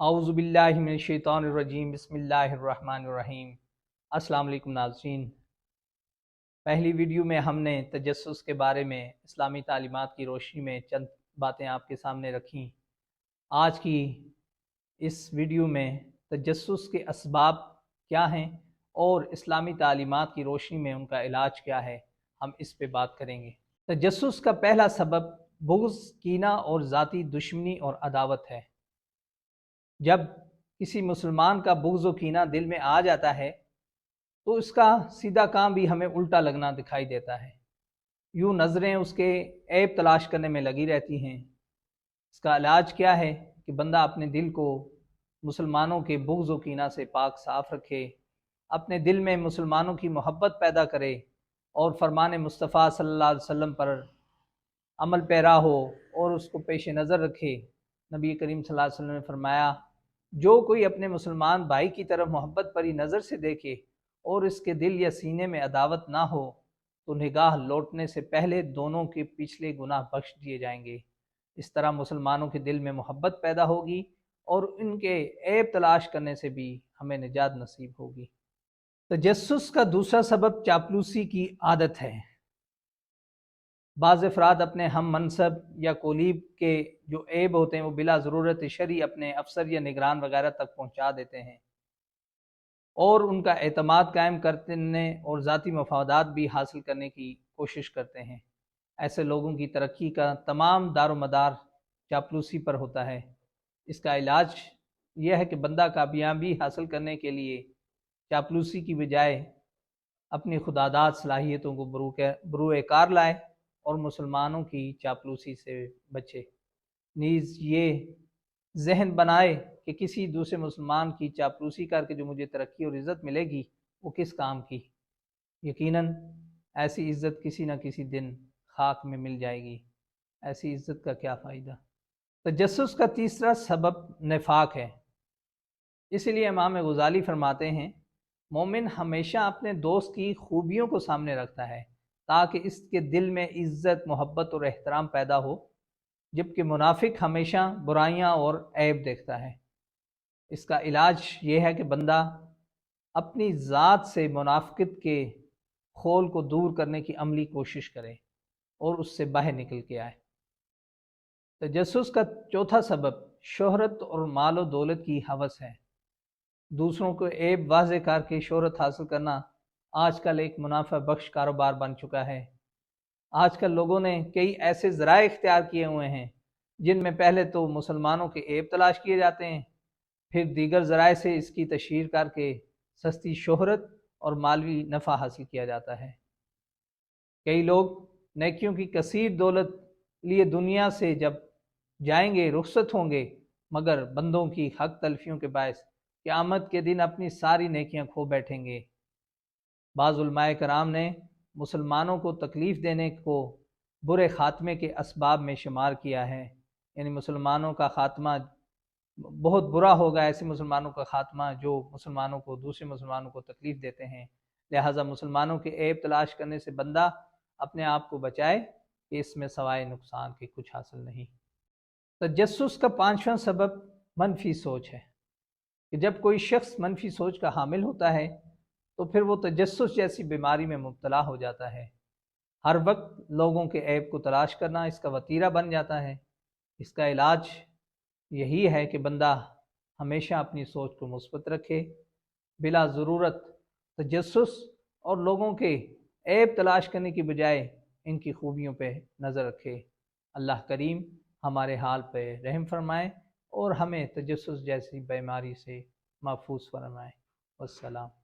اعوذ باللہ من الشیطان الرجیم بسم اللہ الرحمن الرحیم۔ السلام علیکم ناظرین، پہلی ویڈیو میں ہم نے تجسس کے بارے میں اسلامی تعلیمات کی روشنی میں چند باتیں آپ کے سامنے رکھیں۔ آج کی اس ویڈیو میں تجسس کے اسباب کیا ہیں اور اسلامی تعلیمات کی روشنی میں ان کا علاج کیا ہے، ہم اس پہ بات کریں گے۔ تجسس کا پہلا سبب بغض، کینہ اور ذاتی دشمنی اور عداوت ہے۔ جب کسی مسلمان کا بغض و کینہ دل میں آ جاتا ہے تو اس کا سیدھا کام بھی ہمیں الٹا لگنا دکھائی دیتا ہے۔ یوں نظریں اس کے عیب تلاش کرنے میں لگی رہتی ہیں۔ اس کا علاج کیا ہے کہ بندہ اپنے دل کو مسلمانوں کے بغض و کینہ سے پاک صاف رکھے، اپنے دل میں مسلمانوں کی محبت پیدا کرے اور فرمان مصطفیٰ صلی اللہ علیہ وسلم پر عمل پیرا ہو اور اس کو پیش نظر رکھے۔ نبی کریم صلی اللہ علیہ وسلم نے فرمایا، جو کوئی اپنے مسلمان بھائی کی طرف محبت بھری نظر سے دیکھے اور اس کے دل یا سینے میں عداوت نہ ہو تو نگاہ لوٹنے سے پہلے دونوں کے پچھلے گناہ بخش دیے جائیں گے۔ اس طرح مسلمانوں کے دل میں محبت پیدا ہوگی اور ان کے عیب تلاش کرنے سے بھی ہمیں نجات نصیب ہوگی۔ تجسس کا دوسرا سبب چاپلوسی کی عادت ہے۔ بعض افراد اپنے ہم منصب یا کولیب کے جو عیب ہوتے ہیں وہ بلا ضرورت شرعی اپنے افسر یا نگران وغیرہ تک پہنچا دیتے ہیں اور ان کا اعتماد قائم کرنے اور ذاتی مفادات بھی حاصل کرنے کی کوشش کرتے ہیں۔ ایسے لوگوں کی ترقی کا تمام دار و مدار چاپلوسی پر ہوتا ہے۔ اس کا علاج یہ ہے کہ بندہ کامیابی حاصل کرنے کے لیے چاپلوسی کی بجائے اپنی خودداد صلاحیتوں کو بروئے کار لائے اور مسلمانوں کی چاپلوسی سے بچے۔ نیز یہ ذہن بنائے کہ کسی دوسرے مسلمان کی چاپلوسی کر کے جو مجھے ترقی اور عزت ملے گی وہ کس کام کی؟ یقیناً ایسی عزت کسی نہ کسی دن خاک میں مل جائے گی۔ ایسی عزت کا کیا فائدہ؟ تجسس کا تیسرا سبب نفاق ہے۔ اس لیے امام غزالی فرماتے ہیں، مومن ہمیشہ اپنے دوست کی خوبیوں کو سامنے رکھتا ہے تاکہ اس کے دل میں عزت، محبت اور احترام پیدا ہو، جبکہ منافق ہمیشہ برائیاں اور عیب دیکھتا ہے۔ اس کا علاج یہ ہے کہ بندہ اپنی ذات سے منافقت کے خول کو دور کرنے کی عملی کوشش کرے اور اس سے باہر نکل کے آئے۔ تجسس کا چوتھا سبب شہرت اور مال و دولت کی ہوس ہے۔ دوسروں کو عیب واضح کر کے شہرت حاصل کرنا آج کل ایک منافع بخش کاروبار بن چکا ہے۔ آج کل لوگوں نے کئی ایسے ذرائع اختیار کیے ہوئے ہیں جن میں پہلے تو مسلمانوں کے عیب تلاش کیے جاتے ہیں، پھر دیگر ذرائع سے اس کی تشہیر کر کے سستی شہرت اور مالوی نفع حاصل کیا جاتا ہے۔ کئی لوگ نیکیوں کی کثیر دولت لیے دنیا سے جب جائیں گے، رخصت ہوں گے، مگر بندوں کی حق تلفیوں کے باعث قیامت کے دن اپنی ساری نیکیاں کھو بیٹھیں گے۔ بعض علماء کرام نے مسلمانوں کو تکلیف دینے کو برے خاتمے کے اسباب میں شمار کیا ہے، یعنی مسلمانوں کا خاتمہ بہت برا ہوگا، ایسے مسلمانوں کا خاتمہ جو مسلمانوں کو، دوسرے مسلمانوں کو تکلیف دیتے ہیں۔ لہٰذا مسلمانوں کے عیب تلاش کرنے سے بندہ اپنے آپ کو بچائے کہ اس میں سوائے نقصان کے کچھ حاصل نہیں۔ تجسس کا پانچواں سبب منفی سوچ ہے کہ جب کوئی شخص منفی سوچ کا حامل ہوتا ہے تو پھر وہ تجسس جیسی بیماری میں مبتلا ہو جاتا ہے۔ ہر وقت لوگوں کے عیب کو تلاش کرنا اس کا وتیرہ بن جاتا ہے۔ اس کا علاج یہی ہے کہ بندہ ہمیشہ اپنی سوچ کو مثبت رکھے، بلا ضرورت تجسس اور لوگوں کے عیب تلاش کرنے کی بجائے ان کی خوبیوں پہ نظر رکھے۔ اللہ کریم ہمارے حال پہ رحم فرمائے اور ہمیں تجسس جیسی بیماری سے محفوظ فرمائے۔ والسلام۔